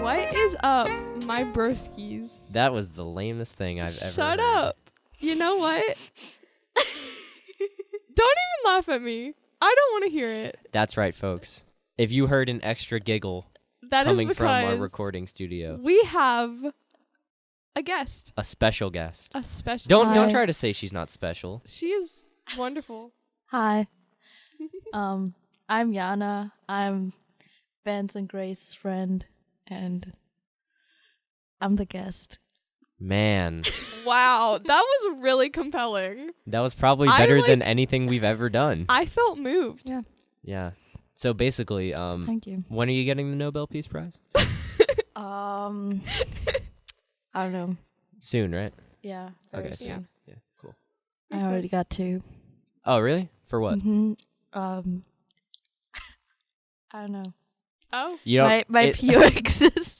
What is up, my broskies? That was the lamest thing I've ever Shut heard. up. You know what? Don't even laugh at me. I don't want to hear it. That's right, folks. If you heard an extra giggle That is coming from our because recording studio, we have a guest. a special guest. A special. Don't try to say she's not special. She is wonderful. Hi. I'm Jana. I'm Ben's and Grace's friend, and I'm the guest. Man, Wow, that was really compelling. that was probably better than anything we've ever done. I felt moved. Yeah. Yeah. So basically, Thank you. when are you getting the Nobel Peace Prize? I don't know. Soon, right? Yeah. Okay, very soon. soon. Yeah, cool. I Makes already sense. got 2. Oh, really? For what? Mm-hmm. I don't know. Oh. You know, My pure existence.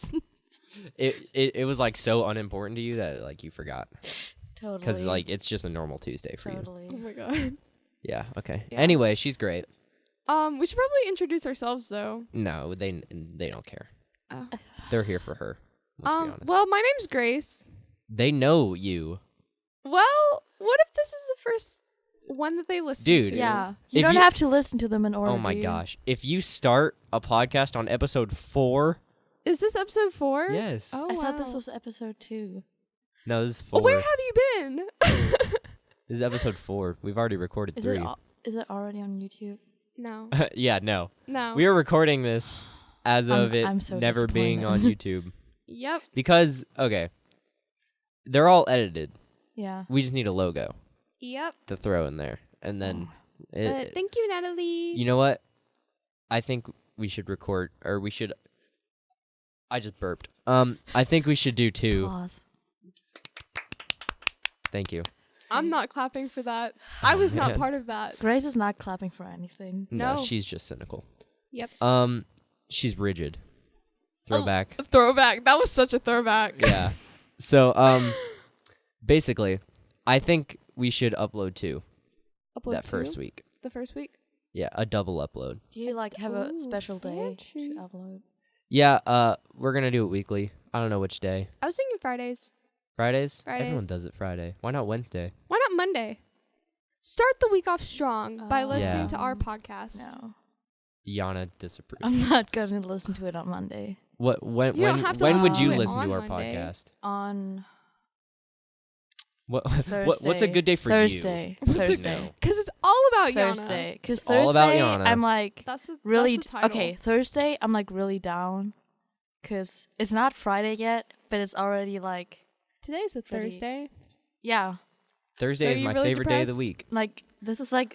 it was like so unimportant to you that like you forgot Totally. because like it's just a normal Tuesday for you. Totally. Oh my god. Yeah. Okay. Yeah. Anyway, she's great. We should probably introduce ourselves though. No, they don't care. Oh. They're here for her. Let's be honest. Well, my name's Grace. They know you. Well, what if this is the first one that they listen Dude. to? Yeah. You If don't you- have to listen to them in order. Oh my do you? gosh. If you start a podcast on episode 4, Is this episode 4? yes. Oh, I thought this wow. was episode 2. No, this is 4. Where have you been? This is episode 4. We've already recorded Is 3. is it already on YouTube? No. Yeah, no. No. We are recording this as of it I'm so never being on disappointed. YouTube. Yep. Because, okay, they're all edited. Yeah. We just need a logo Yep. to throw in there. And then, But thank you, Natalie. you know what? I think we should record, or we should, I just burped. I think we should do 2. Applause. Thank you. I'm not clapping for that. I was not man. part of that. Grace is not clapping for anything. No, No. she's just cynical. Yep. She's rigid. Throwback. Throwback. That was such a throwback. Yeah. So, basically, I think we should upload 2 Upload that 2? first week. The first week? Yeah, a double upload. Do you have a Ooh, special day fancy. to upload? Yeah, we're gonna do it weekly. I don't know which day. I was thinking Fridays. Fridays? Everyone Fridays. does it Friday. Why not Wednesday? Why not Monday? Start the week off strong by listening Yeah. to our podcast. No. Yana disapproves. I'm not going to listen to it on Monday. What? When? You don't When? have to When would listen you to it listen on to our Monday. podcast? On What? Thursday. What's a good day for Thursday. you? Thursday. No. Because it's all about Thursday. Because All about Thursday, Yana. I'm like That's the really that's the title. okay. Thursday, I'm like really down, because it's not Friday yet, but it's already like Today's a Pretty- Thursday. yeah, Thursday So is are my you really favorite day of the depressed? week. like this is My like,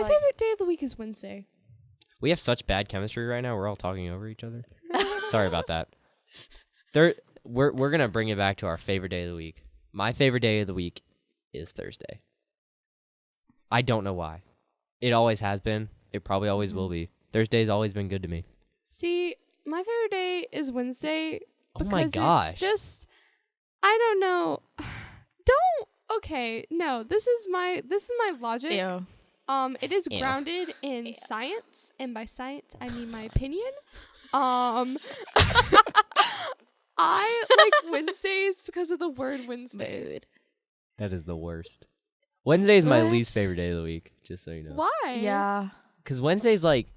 favorite day of the week is Wednesday. We have such bad chemistry right now. We're all talking over each other. Sorry about that. We're gonna bring it back to our favorite day of the week. My favorite day of the week is Thursday. I don't know why. It always has been. It probably always will be. Thursday's always been good to me. See, my favorite day is Wednesday. Oh my because gosh. It's just, I don't know. Okay, no. This is my logic. Ew. It is Ew. grounded in Ew. science, and by science I mean my opinion. I like Wednesdays because of the word Wednesday. Mood. That is the worst. Wednesday is my What? least favorite day of the week, just so you know. Why? Yeah. Because Wednesday's like,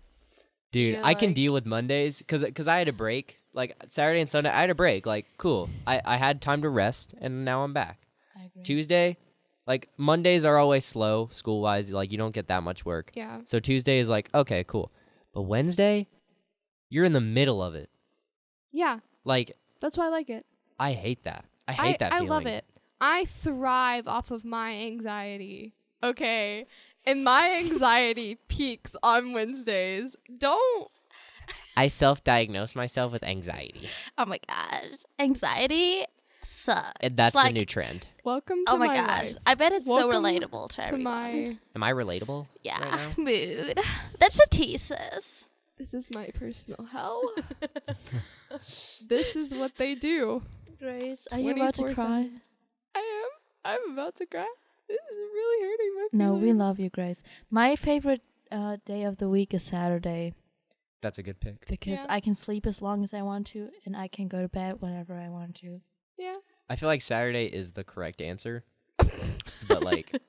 dude, You're I can like- deal with Mondays because I had a break. Like Saturday and Sunday, I had a break. Like, cool. I had time to rest, and now I'm back. I agree. Tuesday, like Mondays are always slow school-wise. Like, you don't get that much work. Yeah. So Tuesday is like, okay, cool. But Wednesday, you're in the middle of it. Yeah. Like, That's why I like it. I hate that. I hate that feeling. I love it. I thrive off of my anxiety. Okay. And my anxiety peaks on Wednesdays. Don't. I self-diagnose myself with anxiety. Oh my gosh, anxiety sucks. And that's like, the new trend. Welcome to Oh my my gosh, life. I bet it's Welcome so relatable to To everyone. my. Am I relatable? Yeah, Right now? mood. That's a thesis. This is my personal hell. This is what they do. Grace, are you about to cry? 24/7. I I'm about to cry. This is really hurting my No, we feelings. love you, Grace. My favorite day of the week is Saturday That's a good pick. because Yeah. I can sleep as long as I want to, and I can go to bed whenever I want to. Yeah. I feel like Saturday is the correct answer, but like,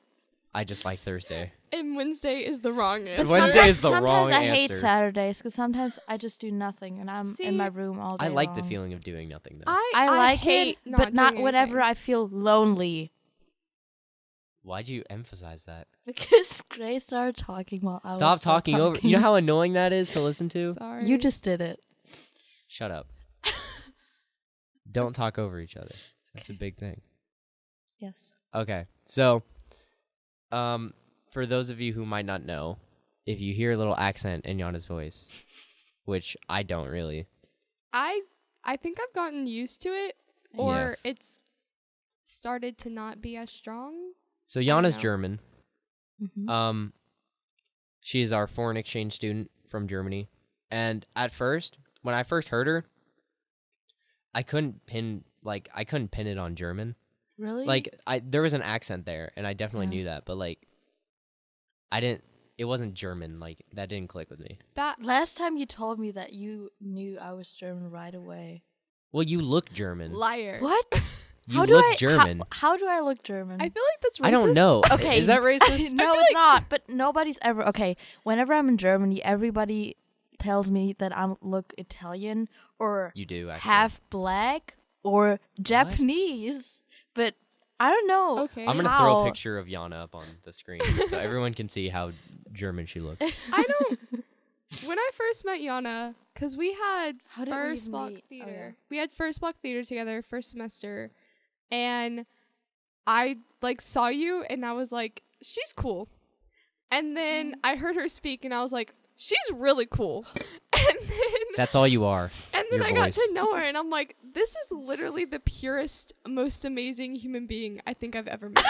I just like Thursday. And Wednesday is the wrong answer. Wednesday is the wrong sometimes I hate answer. Saturdays because sometimes I just do nothing and I'm in my See, room all day I like the long. feeling of doing nothing though. I like hate it, but not doing whenever anything. I feel lonely. Why'd you emphasize that? Because Grace started talking while I Stop was still talking over. You know how annoying that is to listen to? Sorry. You just did it. Shut up. Don't talk over each other. That's a big thing. Yes. Okay. So, for those of you who might not know, if you hear a little accent in Jana's voice, which I don't really. I think I've gotten used to it, or Yeah. it's started to not be as strong. So don't Jana's know. German. Mm-hmm. She is our foreign exchange student from Germany. And at first, when I first heard her, I couldn't pin it on German. Really? Like there was an accent there, and I definitely Yeah. knew that, but like it wasn't German. Like that didn't click with me. That Last time you told me that you knew I was German right away. Well, you look German. liar. What? You how do look I, German. How do I look German? I feel like that's racist. I don't know. Okay. Is that racist? No, it's not. But nobody's ever okay. Whenever I'm in Germany, everybody tells me that I look Italian or You do actually. half black or Japanese. But I don't know. Okay. I'm gonna throw a how. picture of Jana up on the screen so everyone can see how German she looks. I don't. When I first met Jana, because we had How did we first even block meet? Oh, theater. yeah. We had first block theater together, first semester, and I like saw you, and I was like, she's cool. And then I heard her speak, and I was like, she's really cool. And then That's all you are. and then your I got voice. to know her, and I'm like, this is literally the purest, most amazing human being I think I've ever met.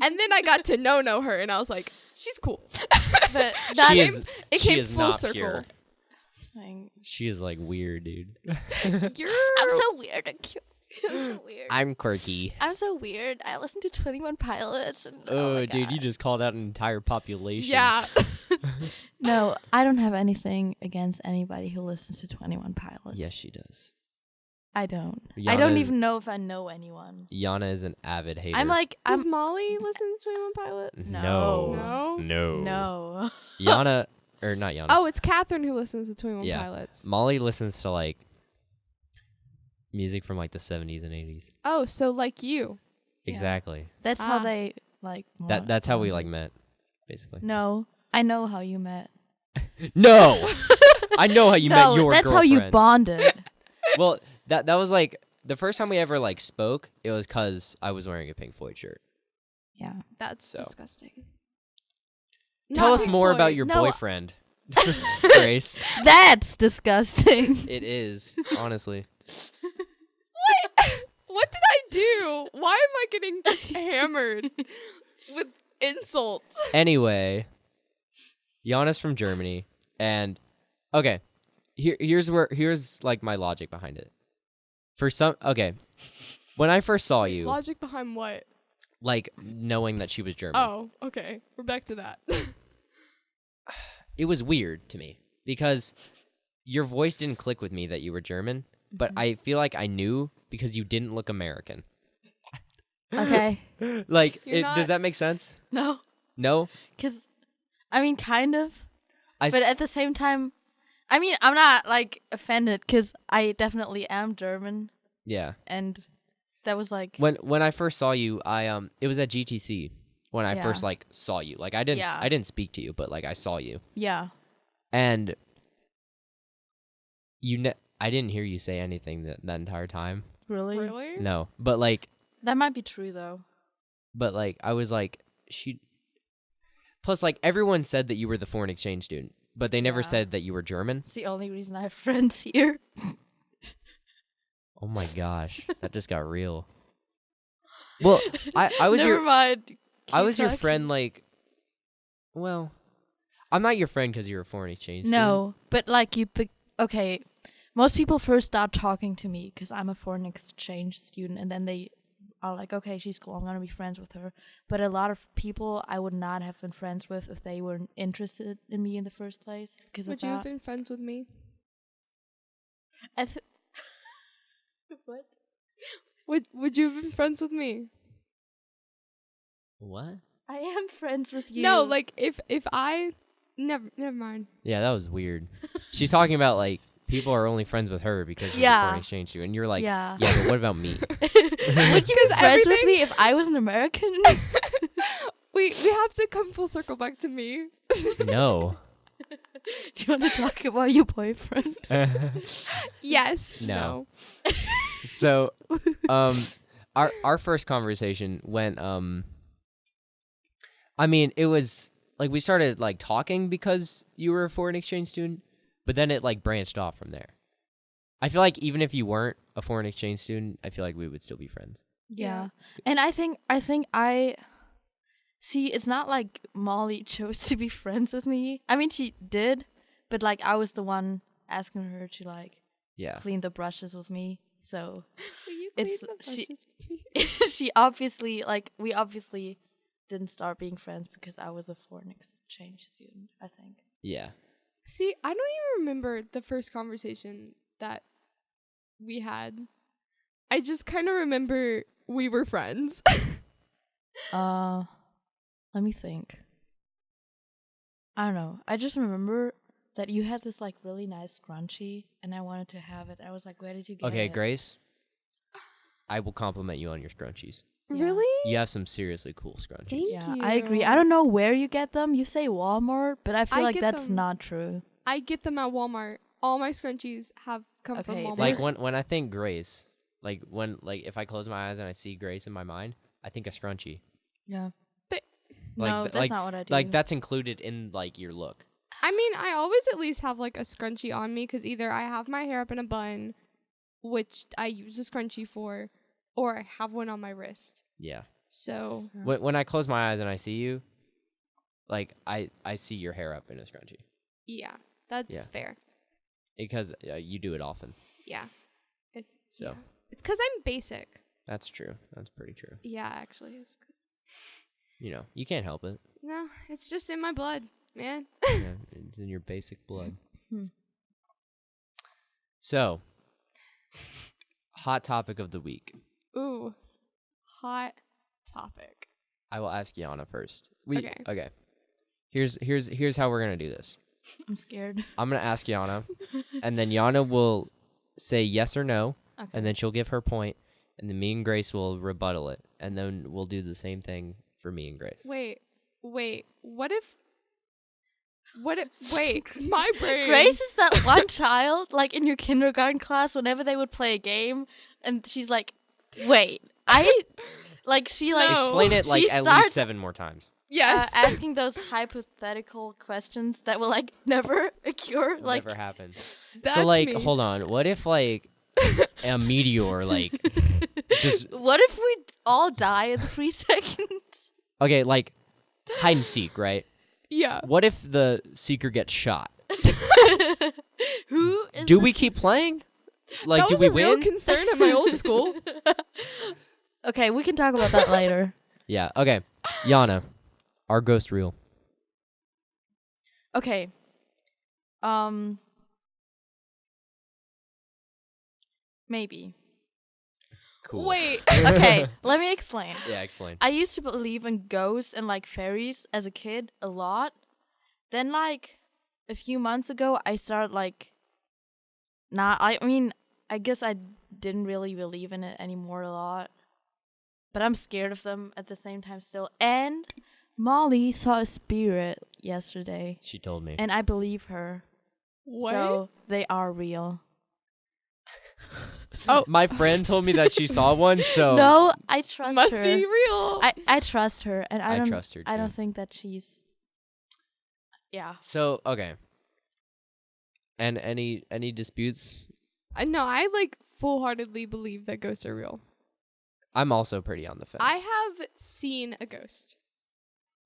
And then I got to know her, and I was like, she's cool. But She that is. It she came is full not circle. pure. Thing. She is like weird, dude. You're I'm so weird and cute. I'm so weird. I'm quirky. I'm so weird. I listen to 21 Pilots. And, Oh, my dude, you God. just called out an entire population. yeah. No, I don't have anything against anybody who listens to 21 Pilots. Yes, she does. I don't. I Jana don't is- even know if I know anyone. Jana is an avid hater. I'm like, Does Molly listen to 21 Pilots? no, No? no. Jana, or not Jana. Oh, it's Catherine who listens to 21 Yeah. Pilots. Molly listens to like music from like the 70s and 80s. Oh, so like you. Yeah. Exactly. That's how Ah. they like. That's how we bonded. like met, basically. No, I know how you met. No, I know how you met No, your that's how you girlfriend. bonded. Well, that was like the first time we ever like spoke. It was because I was wearing a Pink Floyd shirt. Yeah. That's So. disgusting. Tell Not us Pink more about Floyd. your No. boyfriend, Grace. That's disgusting. It is honestly. What did I do? Why am I getting just hammered with insults? Anyway, Jana's from Germany, and okay, here's like my logic behind it. When I first saw you, Logic behind what? like knowing that she was German, Oh, okay. We're back to that. it was weird to me because your voice didn't click with me that you were German, but I feel like I knew because you didn't look American. Okay. Like, You're does not- that make sense? No, No? because I mean, kind of. I s- But at the same time, I mean, I'm not like offended because I definitely am German, Yeah. and that was like When I first saw you, it was at GTC when I Yeah. first like saw you. Like I didn't Yeah. I didn't speak to you, but like I saw you. yeah. And I didn't hear you say anything that entire time. Really? Really? No. But like That might be true though. I was like plus like everyone said that you were the foreign exchange student, but they never Yeah. said that you were German. It's the only reason I have friends here. Oh my gosh. That just got real. Well, I was Never your mind. I Keep was your talking. friend, like, well, I'm not your friend because you're a foreign exchange student. No, but like okay. Most people first start talking to me because I'm a foreign exchange student, and then are like, okay, she's cool, I'm gonna be friends with her. But a lot of people I would not have been friends with if they weren't interested in me in the first place because Would of you that. have been friends with me? What? Would you have been friends with me? What? I am friends with you. No, like if I never mind. Yeah, that was weird. She's talking about like people are only friends with her because she's a Yeah. foreign exchange student, and you're like, yeah. but what about me? Would you be friends with everything- me if I was an American? We have to come full circle back to me. No. Do you want to talk about your boyfriend? Yes. No. So, our first conversation went, I mean, it was like we started like talking because you were a foreign exchange student, but then it like branched off from there. I feel like even if you weren't a foreign exchange student, I feel like we would still be friends. Yeah. And I think I see, it's not like Molly chose to be friends with me. I mean, she did, but like I was the one asking her to like Yeah. clean the brushes with me. So Will you It's- clean the she- brushes with me? she obviously we obviously didn't start being friends because I was a foreign exchange student, I think. Yeah. See, I don't even remember the first conversation that we had. I just kind of remember we were friends. Let me think. I don't know. I just remember that you had this like really nice scrunchie and I wanted to have it. I was like, where did you get Okay, it? Grace. I will compliment you on your scrunchies. Yeah. Really? You have some seriously cool scrunchies. Thank Yeah, you. I agree. I don't know where you get them. You say Walmart, but I feel I like get that's them. not true. I get them at Walmart. All my scrunchies have come from Okay, Walmart. Like There's- when I think Grace, like if I close my eyes and I see Grace in my mind, I think a scrunchie. Yeah. Like no, th- that's like- not what I do. Like that's included in like your look. I mean, I always at least have like a scrunchie on me because either I have my hair up in a bun, which I use a scrunchie for, or I have one on my wrist. Yeah. So Yeah. When I close my eyes and I see you, like I see your hair up in a scrunchie yeah, that's Yeah. fair. because you do it often. Yeah. So Yeah. It's because I'm basic. that's true. That's pretty true. Yeah, actually, it's 'cause You can't help it. no, it's just in my blood, man. Yeah, it's in your basic blood. Hmm. So, hot topic of the week. Ooh, hot topic. I will ask Jana first. Okay. Here's how we're gonna do this. I'm scared. I'm gonna ask Jana, and then Jana will say yes or no, Okay. and then she'll give her point, and then me and Grace will rebuttal it, and then we'll do the same thing for me and Grace. Wait. What if? Wait, my brain. Grace is that one child, like in your kindergarten class, whenever they would play a game, and she's like, "Wait, she like No. Explain it like She at starts- least 7 more times. Yes. asking those hypothetical questions that will like never occur. It Like, never happens. That's So like, me. hold on. What if like a meteor like just what if we all die in 3 seconds? okay, like hide and seek, right? Yeah. What if the seeker gets shot? Who is? Do the we keep playing? Like, that do was we a real win? concern at my old school. Okay, we can talk about that later. Yeah. Okay. Jana, are ghosts real? Okay. Maybe. Cool. Wait. Okay, let me explain. Yeah. Explain. I used to believe in ghosts and like fairies as a kid a lot. Then like a few months ago I started like I mean, I guess I didn't really believe in it anymore a lot. But I'm scared of them at the same time still. And Molly saw a spirit yesterday She told me. and I believe her. What? So they are real. Oh. My friend told me that she saw one, so No, I trust Must her. be real. I trust her and I I don't trust her I don't too. think that she's yeah. So okay. And any disputes? No, I like full-heartedly believe that ghosts are real. I'm also pretty on the fence. I have seen a ghost.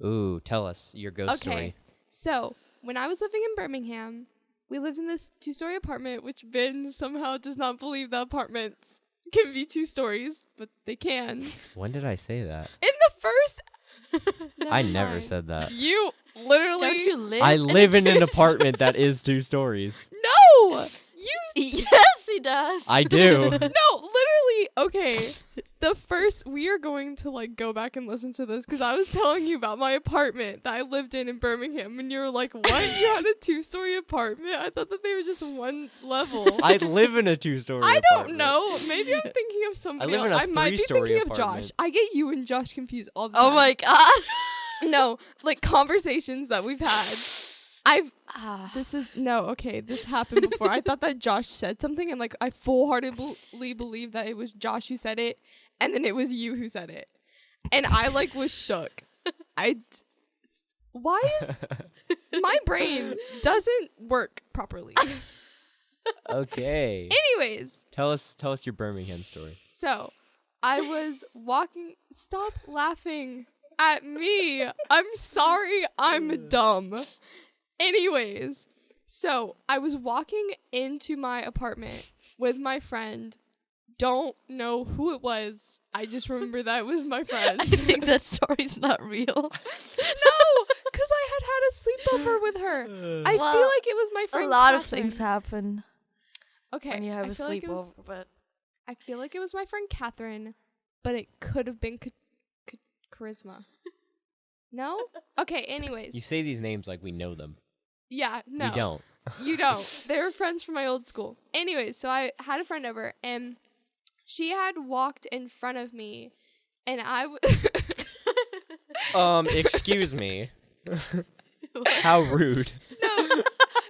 Ooh, tell us your ghost Okay. story. So, when I was living in Birmingham, we lived in this 2-story apartment, which Ben somehow does not believe the apartments can be 2 stories, but they can. When did I say that? In the first I Never never mind. said that. You literally Don't you live? I live in an two apartment that is 2 stories. No! You Yes, he does. I do. No, literally. Okay. The first we are going to like go back and listen to this because I was telling you about my apartment that I lived in Birmingham, and you were like, "What? You had a 2-story apartment? I thought that they were just one level." I live in a 2-story I apartment. don't know. Maybe I'm thinking of somebody live in else. a I might be 3-story thinking of Josh. apartment. I get you and Josh confused all the time. Oh my god. No, like conversations that we've had. This This happened before. I thought that Josh said something, and like I full-heartedly believe that it was Josh who said it, and then it was you who said it, and I like was shook. Why is my brain doesn't work properly? Okay. Anyways, Tell us your Birmingham story. so I was walking. Stop laughing at me. I'm sorry. I'm dumb. Anyways, so I was walking into my apartment with my friend. Don't know who it was. I just remember that it was my friend. I think that story's not real. No, because I had a sleepover with her. I Well, feel like it was my A friend. lot of Catherine. things happen Okay, when you have I a feel like it was- sleepover, but I feel like it was my friend Catherine, but it could have been Charisma. No? Okay, anyways. You say these names like we know them. Yeah, no. We don't. You don't. They were friends from my old school. Anyways, so I had a friend over, and she had walked in front of me, and Excuse me. How rude. No.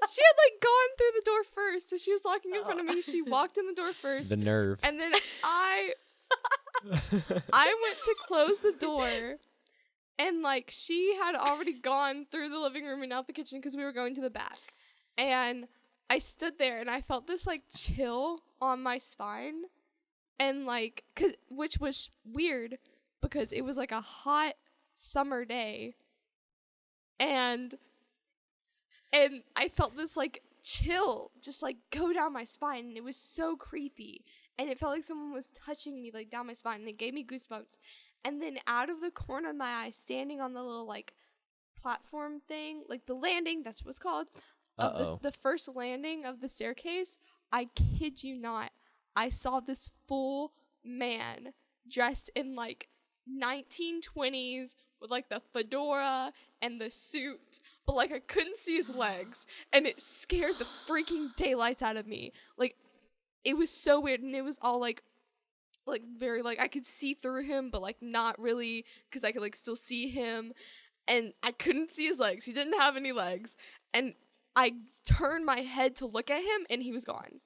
She had, like, gone through the door first, so she was walking in front of me. She walked in the door first, The nerve. and then I went to close the door, and, like, she had already gone through the living room and out the kitchen because we were going to the back. And I stood there, and I felt this, like, chill on my spine. And, like, which was weird because it was, like, a hot summer day. And I felt this, like, chill just, like, go down my spine. And it was so creepy. And it felt like someone was touching me, like, down my spine. And it gave me goosebumps. And then out of the corner of my eye, standing on the little, like, platform thing, like, the landing, that's what it's called. The first landing of the staircase, I kid you not, I saw this full man dressed in like 1920s with like the fedora and the suit, but like I couldn't see his legs, and it scared the freaking daylights out of me. Like, it was so weird, and it was all like very like I could see through him, but like not really, because I could like still see him, and I couldn't see his legs. He didn't have any legs, and I turned my head to look at him, and he was gone.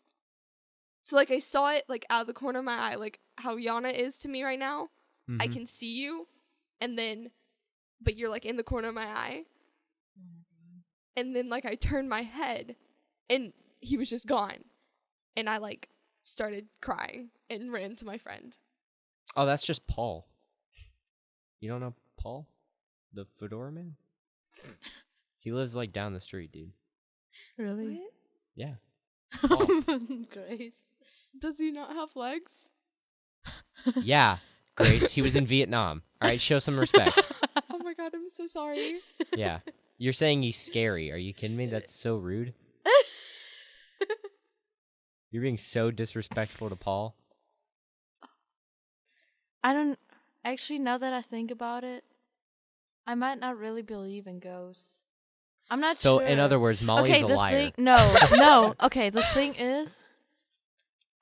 So, like, I saw it, like, out of the corner of my eye, like, how Jana is to me right now. Mm-hmm. I can see you, and then, but you're, like, in the corner of my eye. And then, like, I turned my head, and he was just gone. And I, like, started crying and ran to my friend. Oh, that's just Paul. You don't know Paul? The fedora man? He lives, like, down the street, dude. really? What? Yeah. Grace. Does he not have legs? Yeah, Grace. He was in Vietnam. All right, show some respect. Oh my god, I'm so sorry. Yeah. You're saying he's scary. Are you kidding me? That's so rude. You're being so disrespectful to Paul. I don't actually, now that I think about it, I might not really believe in ghosts. I'm not So, sure. in other words, Molly's a liar. No. Okay, the thing is,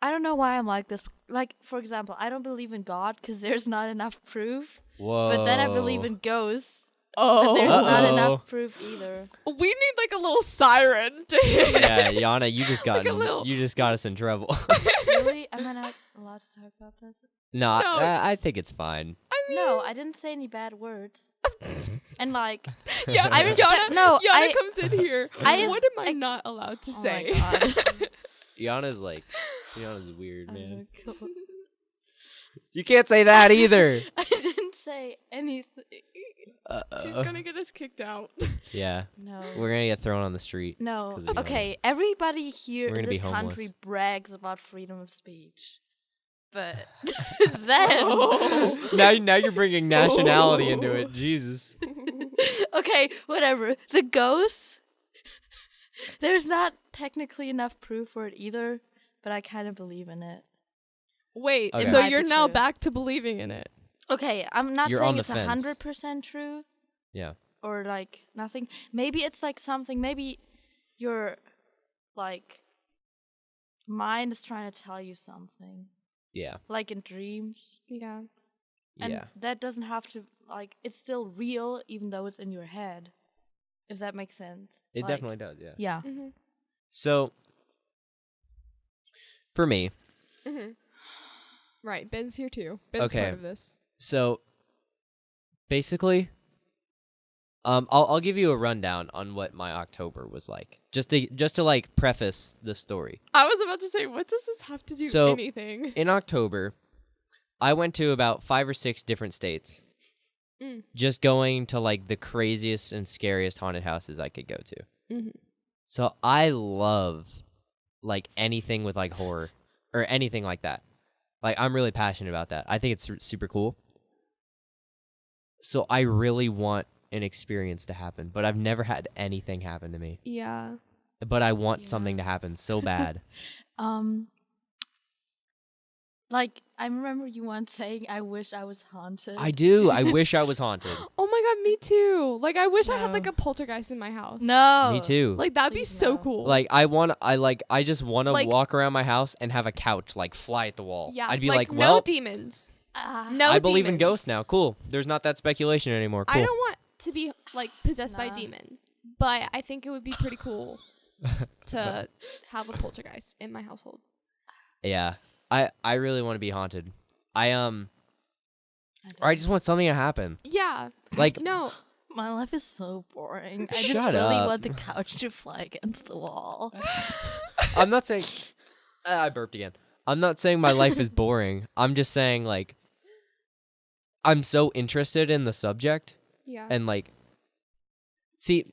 I don't know why I'm like this. Like, for example, I don't believe in God because there's not enough proof. Whoa. But then I believe in ghosts. Oh. But there's not Uh-oh. enough proof either. We need, like, a little siren to Yeah, Jana, you just got Like you just got us in trouble. Really? Am I not allowed to talk about this? No, No. I think it's fine. I mean, No, I didn't say any bad words. And like, yeah, I respect- no, Jana I- comes in here. I What am I not allowed to Oh my say? God. Jana's weird, man. Oh, God. You can't say that either. I didn't say anything. She's gonna get us kicked out. Yeah, No. we're gonna get thrown on the street. No. 'Cause of Jana. Okay, everybody here We're in gonna be this country homeless. brags about freedom of speech. But then now you're bringing nationality into it. Jesus. okay, whatever. The ghost. There's not technically enough proof for it either, but I kind of believe in it. Wait, Okay. so It might you're be now true. back to believing in it? Okay, I'm not You're saying on the it's fence. 100% true Yeah. or like nothing. Maybe it's like something. Maybe your like mind is trying to tell you something, Yeah. like in dreams. Yeah. And Yeah. that doesn't have to, like, it's still real even though it's in your head. If that makes sense. It Like, definitely does. Yeah. Yeah. Mm-hmm. So, for me, Mm-hmm. Right, Ben's here too. Ben's Okay. part of this. so basically, I'll give you a rundown on what my October was like, just to like preface the story. I was about to say, what does this have to do with So- anything? In October, I went to about 5 or 6 different states, Mm. just going to like the craziest and scariest haunted houses I could go to. Mm-hmm. So I love like anything with like horror or anything like that. Like I'm really passionate about that. I think it's super cool. So I really want an experience to happen, but I've never had anything happen to me. Yeah. But I want Yeah. something to happen so bad. Like, I remember you once saying, I wish I was haunted. I do. I wish I was haunted. Oh my god, me too. Like, I wish I had like No. a poltergeist in my house. No. Me too. Like, that'd be Please so no. cool. Like I just want to Like- walk around my house and have a couch like fly at the wall. yeah. I'd be like, no well, demons. Ah. No I believe in demons. ghosts now. Cool. There's not that speculation anymore. Cool. I don't want to be like possessed by a Nah. demon, but I think it would be pretty cool to have a poltergeist in my household. Yeah. I really want to be haunted. I don't just want something to happen. Yeah. Like No. My life is so boring. I just Shut really up. want the couch to fly against the wall. I'm not saying I burped again. I'm not saying my life is boring. I'm just saying like I'm so interested in the subject Yeah. and like see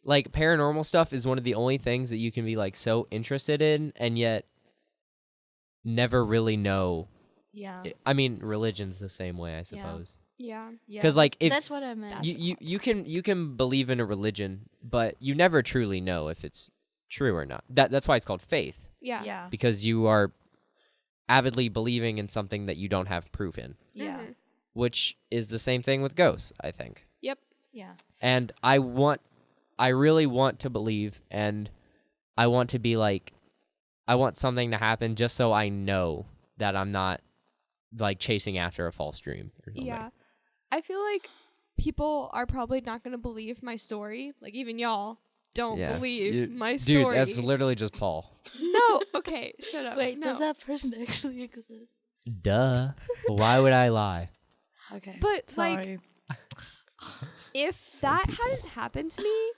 like paranormal stuff is one of the only things that you can be like so interested in and yet never really know. Yeah. I mean, religion's the same way, I suppose. yeah. Yeah. 'Cause, like, if- that's what I meant. That's- You can believe in a religion, but you never truly know if it's true or not. That's why it's called faith, Yeah. Yeah. because you are avidly believing in something that you don't have proof in, Yeah. Mhm. which is the same thing with ghosts, I think. Yep. Yeah. And I really want to believe, and I want to be like, I want something to happen just so I know that I'm not like chasing after a false dream or something. Yeah. I feel like people are probably not going to believe my story. Like, even y'all don't Yeah. believe my Dude, story. that's literally just Paul. No. Okay. Shut up. Wait, no. does that person actually exist? Duh. Why would I lie? Okay. But, like, sorry. if that hadn't happened to me,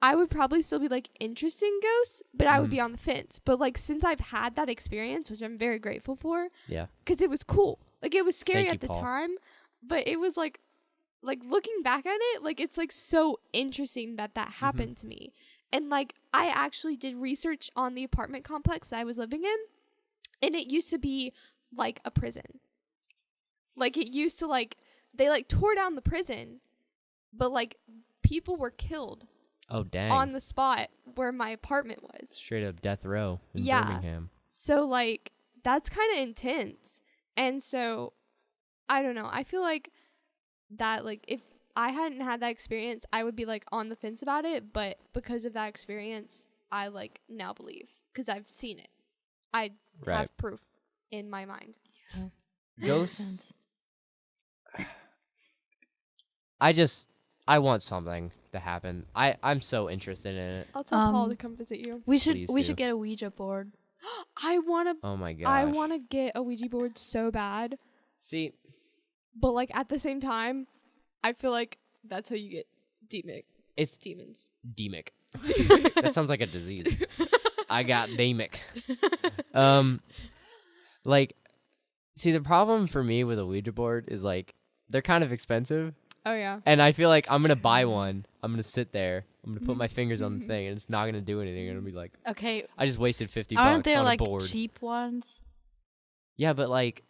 I would probably still be like interested in ghosts, but I would be on the fence. But like since I've had that experience, which I'm very grateful for, Yeah. because it was cool. Like it was scary Thank at you, the Paul. time, but it was like looking back at it, like it's like so interesting that happened to me. And like I actually did research on the apartment complex that I was living in, and it used to be like a prison. Like it used to like they like tore down the prison, but like people were killed Oh dang. on the spot where my apartment was. Straight up death row in Yeah. Birmingham. So like that's kind of intense. And so I don't know. I feel like that like if I hadn't had that experience, I would be like on the fence about it, but because of that experience, I like now believe because I've seen it. I Right. have proof in my mind. Ghosts. I want something to happen. I'm so interested in it. I'll tell Paul Um, to come visit you. We should Please we do. should get a Ouija board. I want to Oh my gosh. I want to get a Ouija board so bad, See, but like at the same time, I feel like that's how you get it's demons. demic. That sounds like a disease. I got demic. Like, see, the problem for me with a Ouija board is like they're kind of expensive, Oh yeah. and I feel like I'm gonna buy one. I'm gonna sit there. I'm gonna put my fingers on the thing, and it's not gonna do anything. I'm gonna be like, Okay. I just wasted $50 Aren't there on like a board. cheap ones? Yeah, but like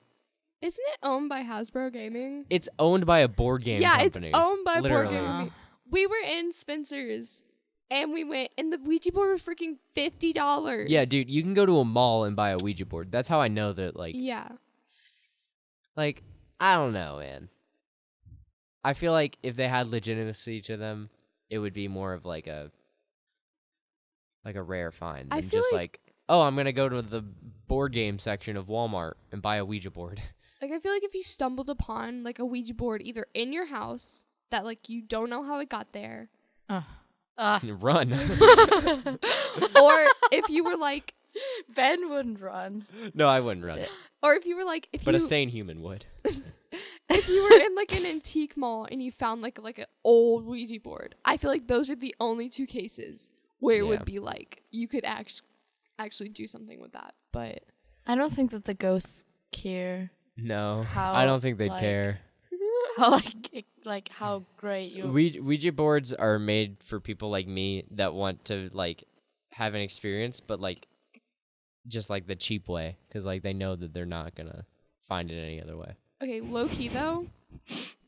Isn't it owned by Hasbro Gaming? it's owned by a board game yeah, company. it's owned by Literally. Board Game. We were in Spencer's, and we went, and the Ouija board was freaking $50. Yeah, dude, you can go to a mall and buy a Ouija board. That's how I know that like Yeah. Like, I don't know, man. I feel like if they had legitimacy to them, it would be more of like a rare find I than feel just like- oh, I'm gonna go to the board game section of Walmart and buy a Ouija board. Like, I feel like if you stumbled upon, like, a Ouija board either in your house that, like, you don't know how it got there, Run. or if you were, like, Ben wouldn't run. No, I wouldn't run. or if you were, like, But a sane human would. if you were in, like, an antique mall and you found, like an old Ouija board, I feel like those are the only two cases where it Yeah. would be, like, you could actually do something with that. But I don't think that the ghosts care No, How, I don't think they'd like- care. how how great you. Ouija boards are made for people like me that want to like have an experience, but like just like the cheap way, because like they know that they're not gonna find it any other way. okay, low key though,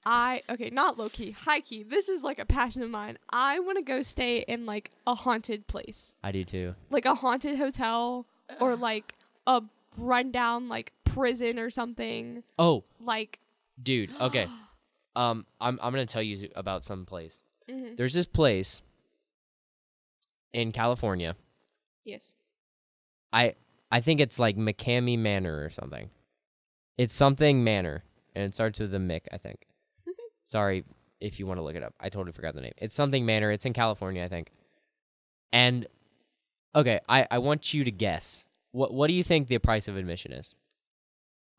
not low key, high key. This is like a passion of mine. I want to go stay in like a haunted place, I do too. like a haunted hotel or like a rundown like prison or something. Oh, Like, dude. Okay. I'm gonna tell you about some place. mhm. There's this place in California. Yes. I think it's like McCamey Manor or something. It's something Manor, and it starts with a Mick, I think. Sorry if you want to look it up. I totally forgot the name. It's something Manor. It's in California, I think. And okay, I want you to guess. What do you think the price of admission is?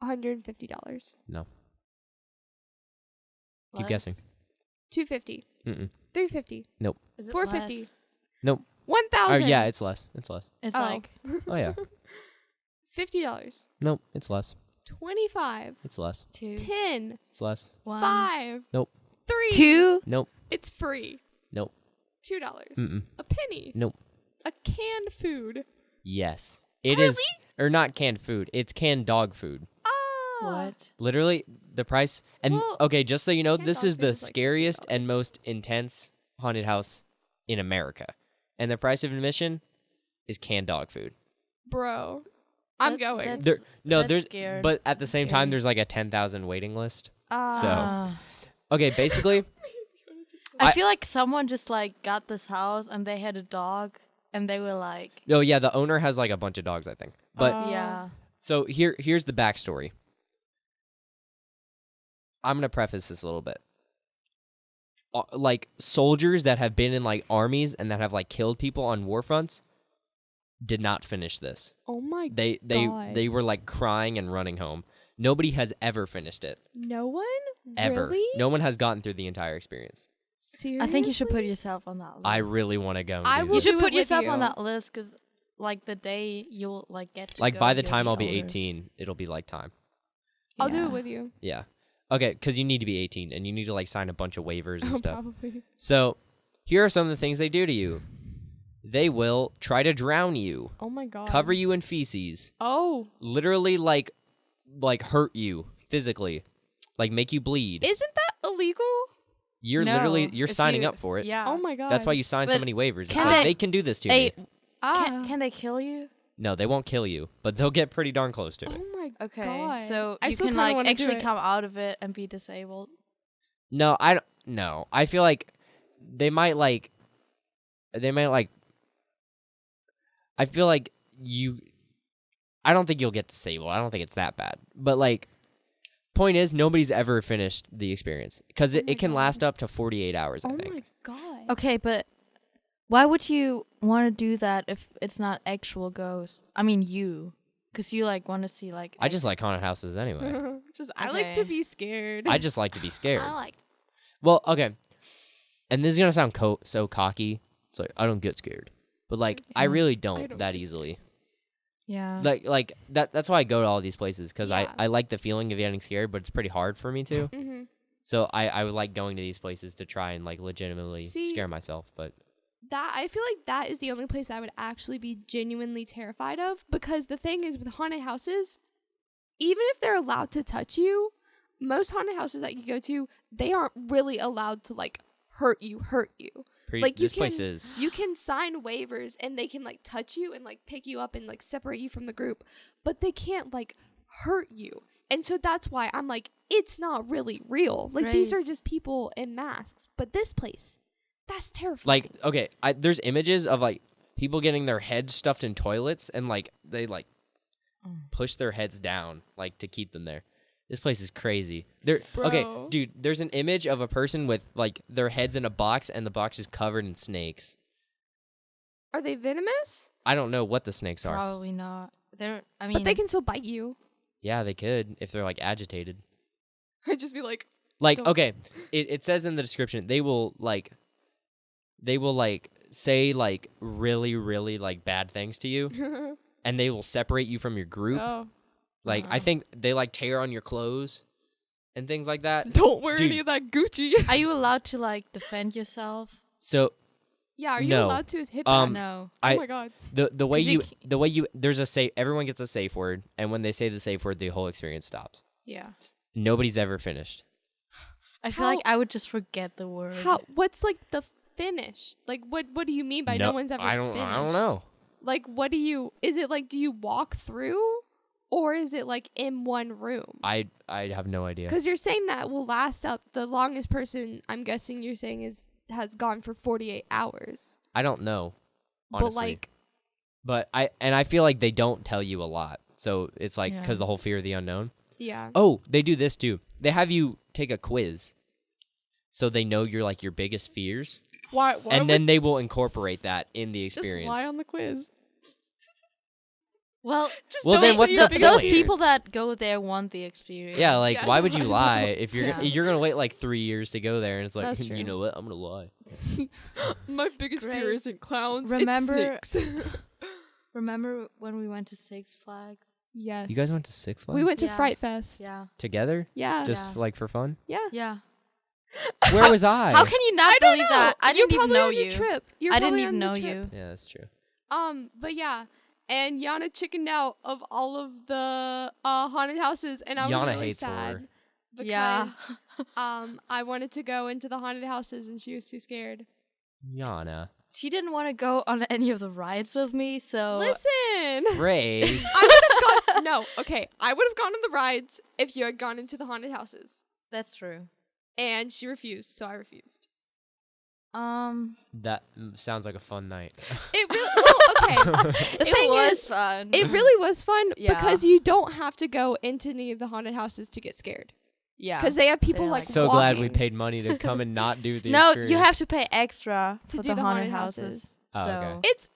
$150. No. Keep Less? guessing. $250. Mm-mm. $350. Is it $450. less? Nope. $1,000. Oh yeah, it's less. It's less. It's Oh. like Oh yeah. $50. Nope, it's less. 25. It's less. 2, 10. It's less. 1, 5. Nope. 3. 2. Nope. It's free. Nope. $2. Mm-mm. A penny. Nope. A canned food. Yes. It is, or not canned food. It's canned dog food. Ah. What? Literally, the price. And Well, okay, just so you know, canned this dog is food the is like scariest and $15. most intense haunted house in America. And the price of admission is canned dog food. Bro. I'm That- going. that's- There, no, that's there's, scared. but at the same time, Scary. there's like a 10,000 waiting list. So- Ah. Okay, basically, I I- feel like someone just like got this house and they had a dog and they were like, oh yeah, the owner has like a bunch of dogs, I think. But yeah. so here's the backstory. I'm gonna preface this a little bit. Like soldiers that have been in like armies and that have like killed people on war fronts did not finish this. Oh my They God. they were like crying and running home. Nobody has ever finished it. No one? Ever. Really? No one has gotten through the entire experience. Seriously? I think you should put yourself on that list. I really want to go. And I do will You this. should do it put with yourself on you. that list because, like, the day you'll like get to Like go, by the you'll time I'll be older. 18, it'll be like time. I'll do Yeah. it with you. Yeah. Okay, because you need to be 18 and you need to like sign a bunch of waivers and Oh, stuff. probably. So here are some of the things they do to you. They will try to drown you, Oh my God. cover you in feces, Oh. literally like hurt you physically, like make you bleed. Isn't that illegal? You're No, literally you're if signing you- up for it. Yeah. Oh my God. That's why you sign so But many waivers. It's can like they- they can do this to Hey, me. Ah. can they kill you? No, they won't kill you, but they'll get pretty darn close to it. Oh my Okay, God. so I you still can kinda like wanna do actually it. come out of it and be disabled. No, I don't. No, I feel like they might like. I feel like you. I don't think you'll get disabled. I don't think it's that bad. But like, point is, nobody's ever finished the experience because Oh it my can God. last up to 48 hours. I Oh think. my God. Okay, but why would you want to do that if it's not actual ghosts? I mean, because you like want to see like. I just like haunted houses anyway. Just I like to Okay. be scared. I just like to be scared. I like. Well, okay. And this is gonna sound so cocky. It's like I don't get scared, but like I Yeah. really don't, don't that get easily. Yeah. Like that's why I go to all these places because Yeah. I like the feeling of getting scared, but it's pretty hard for me to. Mm-hmm. So I would like going to these places to try and like legitimately See- scare myself, but That I feel like that is the only place I would actually be genuinely terrified of, because the thing is with haunted houses, even if they're allowed to touch you, most haunted houses that you go to, they aren't really allowed to like hurt you. Like This place is. You can sign waivers and they can like touch you and like pick you up and like separate you from the group, but they can't like hurt you. And so that's why I'm like, it's not really real. Like these are just people in masks. But this place, that's terrifying. Like, okay, there's images of like people getting their heads stuffed in toilets and like they like push their heads down like to keep them there. This place is crazy. Okay, dude, there's an image of a person with like their heads in a box and the box is covered in snakes. Are they venomous? I don't know what the snakes are. Probably not. But they can still bite you. Yeah, they could if they're like agitated. I'd just be like, Like, okay, it says in the description they will like say like really, really like bad things to you and they will separate you from your group. oh, Like, I think they like tear on your clothes and things like that. don't wear Dude. any of that Gucci. Are you allowed to like defend yourself? So Yeah, are you No. allowed to hit Um, back? No. Oh my god. the way 'Cause you there's a safe, everyone gets a safe word, and when they say the safe word, the whole experience stops. Yeah. Nobody's ever finished. I feel like I would just forget the word. What's like the finish? Like what do you mean by no one's ever I don't finished? know. Like is it like do you walk through or is it like in one room? I have no idea. Cuz you're saying that will last up the longest person I'm guessing you're saying has gone for 48 hours. I don't know. Honestly. But like But I feel like they don't tell you a lot. So it's like Yeah. cuz the whole fear of the unknown. yeah. Oh, they do this too. They have you take a quiz. So they know you're like your biggest fears. Why And then they will incorporate that in the just experience. lie on the quiz? Well, Just Well, don't then say what's your the biggest those point? fear. people that go there want the experience. Yeah, like Yeah, why I would you know. lie if you're Yeah. you're gonna wait like 3 years to go there and it's like That's you true. know what, I'm gonna lie. My biggest fear Grace, isn't clowns. remember- it's snakes. Remember when we went to Six Flags? Yes. You guys went to Six Flags We went to Yeah. Fright Fest. Yeah. together, Yeah. just Yeah. like for fun. yeah. Yeah. Where was I? How can you not I don't believe know. that? I You're didn't even probably know on your you. Trip. You're I didn't probably even on your know trip. you. Yeah, that's true. But yeah, and Jana chickened out of all of the haunted houses, and I was Jana really hates sad horror. because Yeah. I wanted to go into the haunted houses, and she was too scared. Yana. She didn't want to go on any of the rides with me, so Listen, Grace. I would have gone. No, okay, I would have gone on the rides if you had gone into the haunted houses, that's true. and she refused, so I refused. That sounds like a fun night. It really well, okay. The It thing was is, fun. it really was fun Yeah. because you don't have to go into any of the haunted houses to get scared. yeah. Because they have people They like like So glad we walking paid money to come and not do the No, experience. you have to pay extra to for do the the haunted haunted houses. houses. Oh, So okay. It's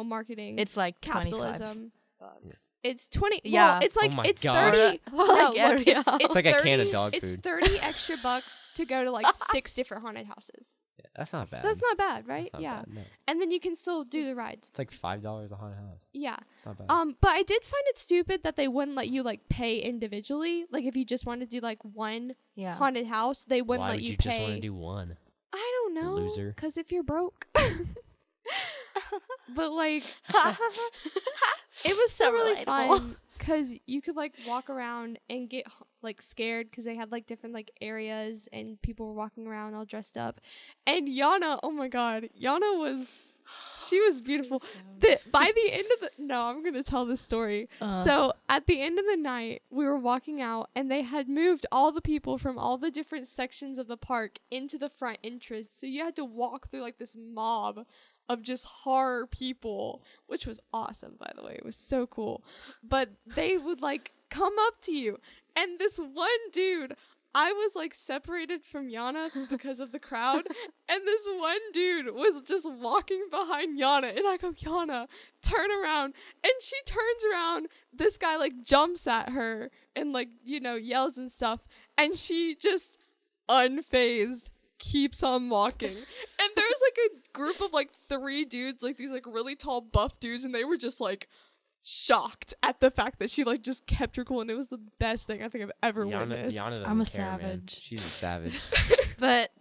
marketing. it's like capitalism. $25. It's 20. Yeah. Well, it's like Oh my it's God. 30. Well, no, like look, every it's house. It's like a 30, can of dog It's food. 30 extra bucks to go to like 6 different haunted houses. Yeah, that's not bad. That's not bad, right? That's not Yeah. bad, no. And then you can still do the rides. It's like $5 a haunted house. Yeah. It's not bad. But I did find it stupid that they wouldn't let you like pay individually. Like if you just wanted to do like one Yeah. haunted house, they wouldn't Why let would you you pay. just want to do one? I don't know. Loser. Because if you're broke. But like it was still So really relatable. fun because you could like walk around and get like scared because they had like different like areas and people were walking around all dressed up. And Jana, oh my god, Jana she was beautiful. By the end of I'm gonna tell this story. So at the end of the night, we were walking out and they had moved all the people from all the different sections of the park into the front entrance. So you had to walk through like this mob of just horror people, which was awesome, by the way. It was so cool. But they would like come up to you. And this one dude, I was like separated from Jana because of the crowd. And this one dude was just walking behind Jana. And I go, Jana, turn around. And she turns around. This guy like jumps at her and like, yells and stuff. And she just unfazed keeps on walking. And there's like a group of like 3 dudes, like these like really tall buff dudes, and they were just like shocked at the fact that she like just kept her cool, and it was the best thing I think I've ever witnessed. I'm a savage. She's a savage. But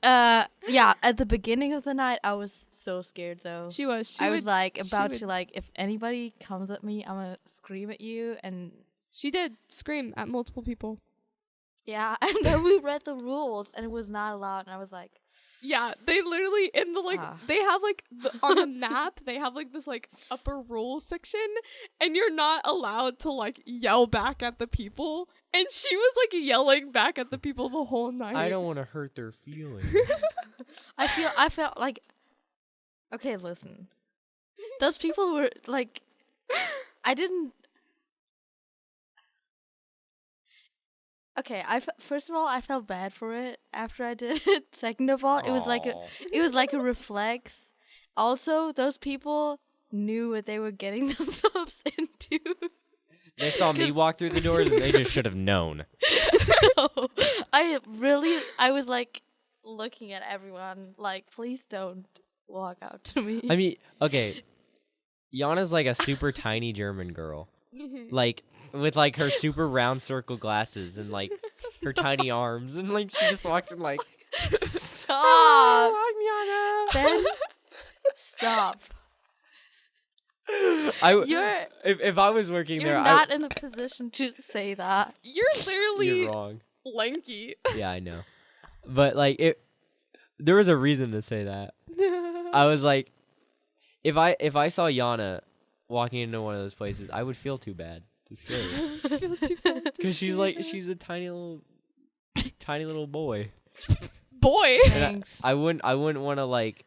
yeah, at the beginning of the night, I was so scared though. She was. I was like she about would- to like, if anybody comes at me, I'm gonna scream at you, and She did scream at multiple people. Yeah, and then we read the rules, and it was not allowed. And I was like, Yeah, they literally in the they have like on the map they have like this like upper rule section, and you're not allowed to like yell back at the people. And she was like yelling back at the people the whole night. I don't want to hurt their feelings. I felt like, okay, listen, those people were like, I didn't. Okay, first of all, I felt bad for it after I did it. Second of all, it was like a reflex. Also, those people knew what they were getting themselves into. They saw me walk through the doors, and they just should have known. No, I was like looking at everyone like, please don't walk out to me. I mean, okay, Jana's like a super tiny German girl, like with like her super round circle glasses and like her tiny arms, and like she just walks in like, Stop. Oh, I'm Jana. Ben, stop. If I was working You're there, not in a position to say that. You're literally you're wrong. lanky. Yeah, I know, but like there was a reason to say that. I was like, if I saw Jana walking into one of those places, I would feel too bad to scare her. I feel too bad. Because she's a tiny little boy. Boy. And Thanks. I wouldn't want to like.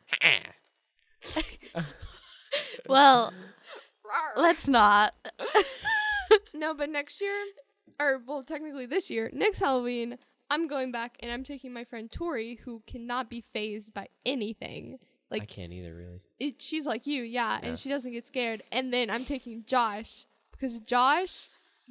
Well, let's not. No, but next year, or well, technically this year, next Halloween, I'm going back and I'm taking my friend Tori, who cannot be fazed by anything. Like I can't either, really. She's like you, yeah, and she doesn't get scared. And then I'm taking Josh because Josh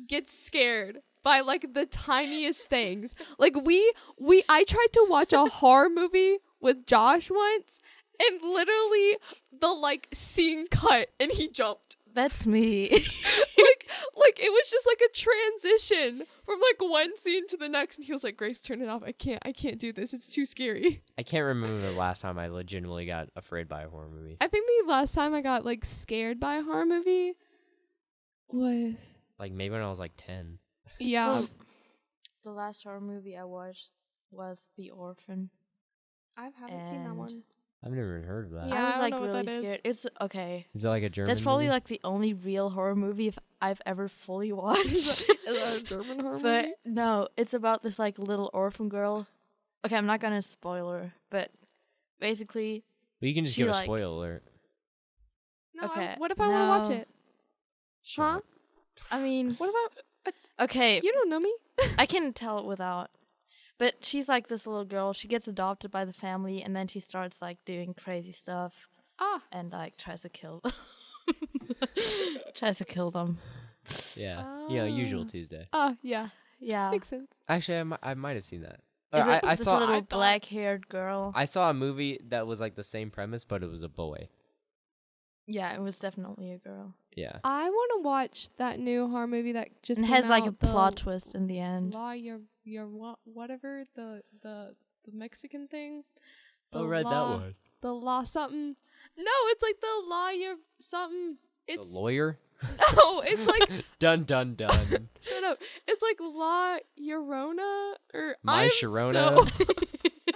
gets scared by like the tiniest things. Like I tried to watch a horror movie with Josh once, and literally the like scene cut and he jumped. That's me. like it was just like a transition from like one scene to the next, and he was like, Grace, turn it off. I can't do this. It's too scary. I can't remember the last time I legitimately got afraid by a horror movie. I think the last time I got like scared by a horror movie was Like maybe when I was like 10. yeah. The last horror movie I watched was The Orphan. I haven't seen that one. I've never even heard of that. Yeah, I was I don't like know what really that is. scared. It's okay. Is that like a German That's probably movie? like the only real horror movie I've ever fully watched. Is that a German horror But movie? no, it's about this like little orphan girl. Okay, I'm not gonna spoil her, but basically, Well, you can just she, give a like- spoiler alert. No, okay, what if I want to watch no. it? Huh? I mean, What about okay, you don't know me? I can tell it without. But she's like this little girl. She gets adopted by the family, and then she starts like doing crazy stuff Ah. and like tries to kill them. Yeah. Usual Tuesday. Oh, yeah. Yeah, Makes sense. Actually, I might have seen that. Is it I this saw little I thought- black-haired girl? I saw a movie that was like the same premise, but it was a boy. Yeah, it was definitely a girl. Yeah. I want to watch that new horror movie that just And it came has like a out, the plot twist in the end. Law, your whatever the Mexican thing. I read that one. The law something. No, it's like the law your something. The It's lawyer. no, it's like Dun dun dun. shut up. It's like La Llorona or My I am Sharona.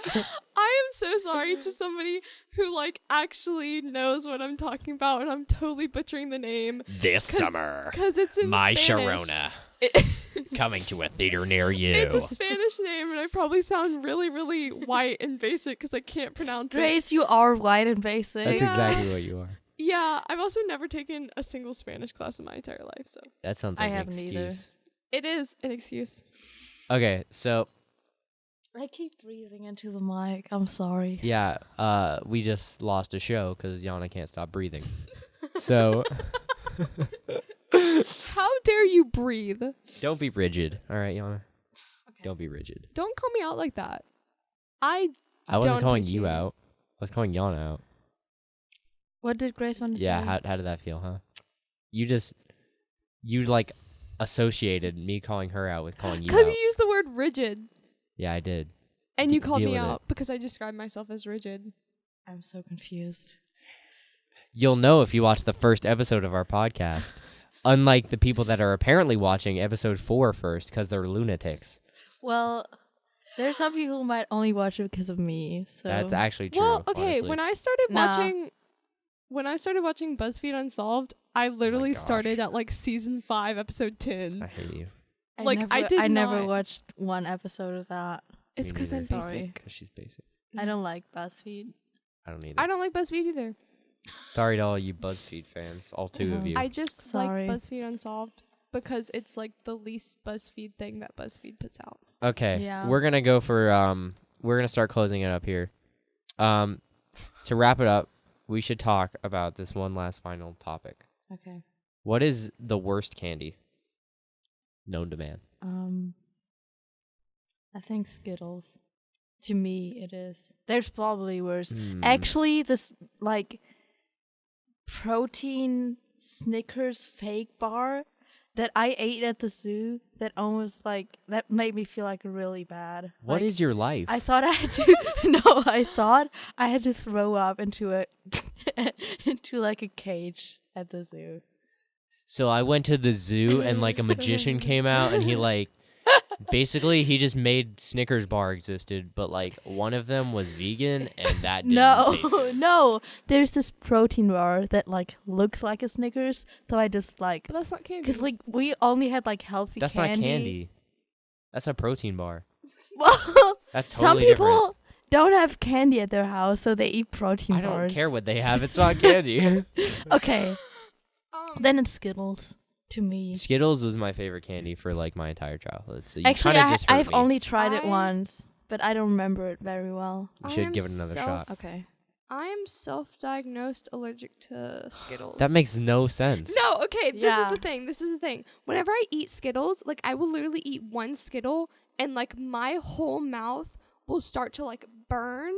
So, I am so sorry to somebody who like actually knows what I'm talking about, and I'm totally butchering the name This summer, because it's in My Spanish. Sharona It- coming to a theater near you. It's a Spanish name, and I probably sound really, really white and basic because I can't pronounce it. Grace, you are white and basic. That's Yeah. exactly what you are. Yeah, I've also never taken a single Spanish class in my entire life, so That sounds I like an haven't either. excuse. it is an excuse. Okay, so I keep breathing into the mic. I'm sorry. yeah, we just lost a show because Jana can't stop breathing. So How dare you breathe? don't be rigid, all right, Jana? Okay. Don't be rigid. Don't call me out like that. I I wasn't Don't calling appreciate you it. out. I was calling Jana out. What did Grace want to Yeah, say? how did that feel, huh? You like associated me calling her out with calling you because out. you used the word rigid, Yeah, I did. and you D- called deal me with out because I described myself as rigid. I'm so confused. You'll know if you watch the first episode of our podcast. Unlike the people that are apparently watching episode 4 first because they're lunatics. Well, there's some people who might only watch it because of me. So That's actually true. Well, okay, honestly. when I started Nah. watching BuzzFeed Unsolved, I literally gosh. started at like season 5, episode I 10. hate you. I never not. watched one episode of that. It's Me because I'm neither. Sorry. basic. Because she's basic. I don't like BuzzFeed. I don't either. I don't like BuzzFeed either. Sorry to all you BuzzFeed fans, all 2 of you. I just Sorry. like BuzzFeed Unsolved because it's like the least BuzzFeed thing that BuzzFeed puts out. Okay, Yeah. we're gonna go for we're gonna start closing it up here. To wrap it up, we should talk about this one last final topic. Okay. What is the worst candy known to man? I think Skittles. To me, it is. There's probably worse. Hmm. Actually, this like protein Snickers fake bar that I ate at the zoo that almost like that made me feel like really bad. What is your life? I thought I had to I thought I had to throw up into a into like a cage at the zoo. So I went to the zoo and like a magician came out and he like basically he just made Snickers bar existed, but like one of them was vegan and that didn't taste good. No. There's this protein bar that like looks like a Snickers, so I just like But that's not candy. because like we only had like healthy That's candy. not candy. That's a protein bar. Well, That's some totally people different. don't have candy at their house, so they eat protein I don't bars. care what they have. It's not candy. Okay, then it's Skittles to me. Skittles was my favorite candy for like my entire childhood. So you Actually, kind of just hurt I've me. only tried it I- once, but I don't remember it very well. You I should am give it another shot. Okay. I am self-diagnosed allergic to Skittles. That makes no sense. No, okay, this Yeah. is the thing. This is the thing. Whenever I eat Skittles, like I will literally eat one Skittle and like my whole mouth will start to like burn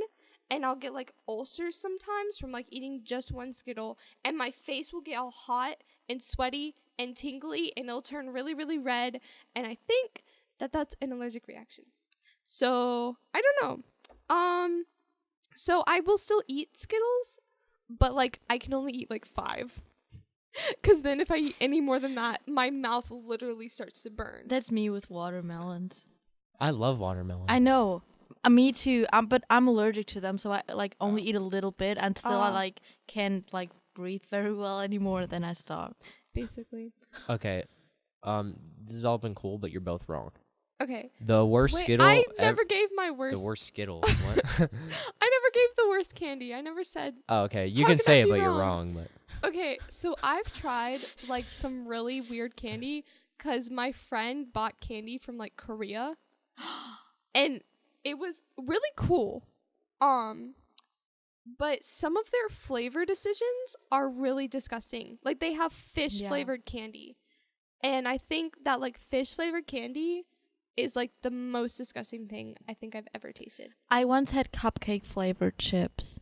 and I'll get like ulcers sometimes from like eating just one Skittle and my face will get all hot and sweaty and tingly and it'll turn really, really red and I think that that's an allergic reaction. So, I don't know. So I will still eat Skittles, but like I can only eat like 5. Cause then if I eat any more than that, my mouth literally starts to burn. That's me with watermelons. I love watermelon. I know. Me too. But I'm allergic to them, so I like only eat a little bit, and still I like can't like breathe very well anymore. Then I stop. Basically. Okay. This has all been cool, but you're both wrong. Okay. The worst Wait, Skittle. I never gave my worst. The worst Skittle. What? I never gave the worst candy. I never said. Oh, okay. You How can could say I it, be but you're wrong? wrong. But Okay, so I've tried like some really weird candy because my friend bought candy from like Korea, and it was really cool. But some of their flavor decisions are really disgusting. Like they have fish flavored candy, and I think that like fish flavored candy is like the most disgusting thing I think I've ever tasted. I once had cupcake flavored chips.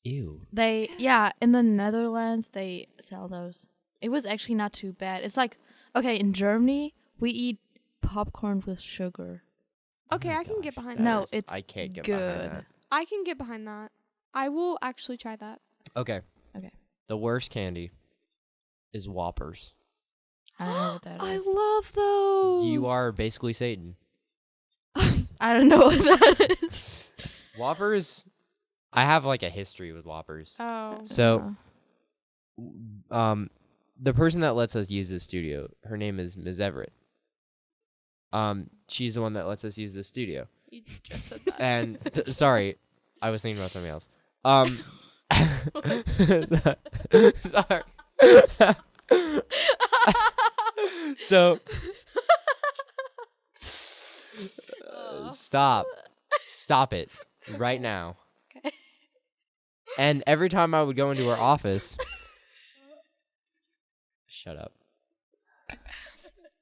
ew. In the Netherlands they sell those. It was actually not too bad. It's like, okay, in Germany we eat popcorn with sugar. Okay, my I can get gosh, behind that that. No, is- it's I can't get good. behind that. I can get behind that. I will actually try that. Okay. Okay. The worst candy is Whoppers. I don't know what that I is. love those. You are basically Satan. I don't know what that is. Whoppers. I have like a history with Whoppers. Oh. So, the person that lets us use this studio, her name is Ms. Everett. She's the one that lets us use this studio. You just said that. And sorry, I was thinking about something else. Sorry. So, stop it right now. Okay. And every time I would go into her office, shut up.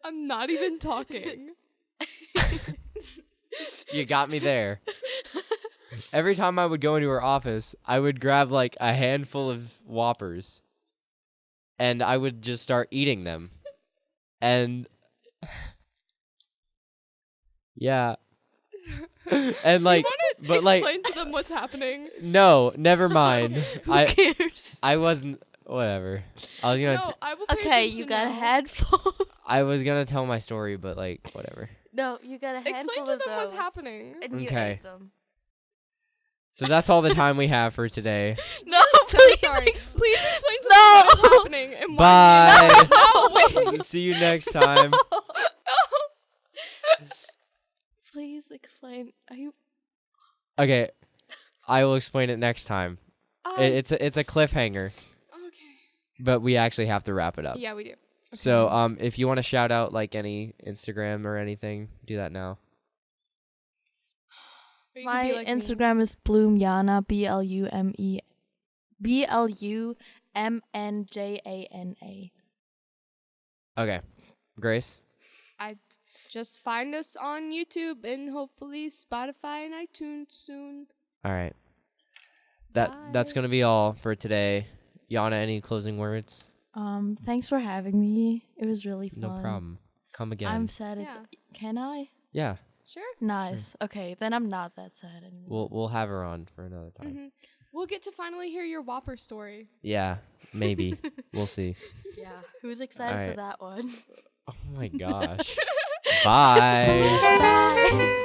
I'm not even talking. You got me there. Every time I would go into her office, I would grab like a handful of Whoppers and I would just start eating them. And yeah. And like, Do you but like, explain to them what's happening? no, never mind. Who cares? I wasn't. Whatever. I was gonna. No, I will pay Okay, attention you got a now. head full. I was gonna tell my story, but like whatever. No, you got a Explain handful to of them those. what's happening. And you Okay. ate them. So that's all the time we have for today. No, So please sorry. explain. Please explain to No. them what's happening. And Bye. why. No, wait. See you next time. Please explain. Are you? Okay, I will explain it next time. It's a cliffhanger, Okay. but we actually have to wrap it up. Yeah, we do. So if you want to shout out like any Instagram or anything, do that now. Or you can My be like me. Instagram is Blumenjana, BLUMNJANA. Okay, Grace. Just find us on YouTube and hopefully Spotify and iTunes soon. All right. That's gonna be all for today. Jana, any closing words? Thanks for having me. It was really fun. No problem. Come again. I'm sad. Yeah. Can I? Yeah, Sure. Nice. Okay, then I'm not that sad anymore. we'll have her on for another time. Hmm. We'll get to finally hear your Whopper story. Yeah, maybe. We'll see. Yeah. Who's excited Alright. for that one? Oh my gosh. Bye. Bye.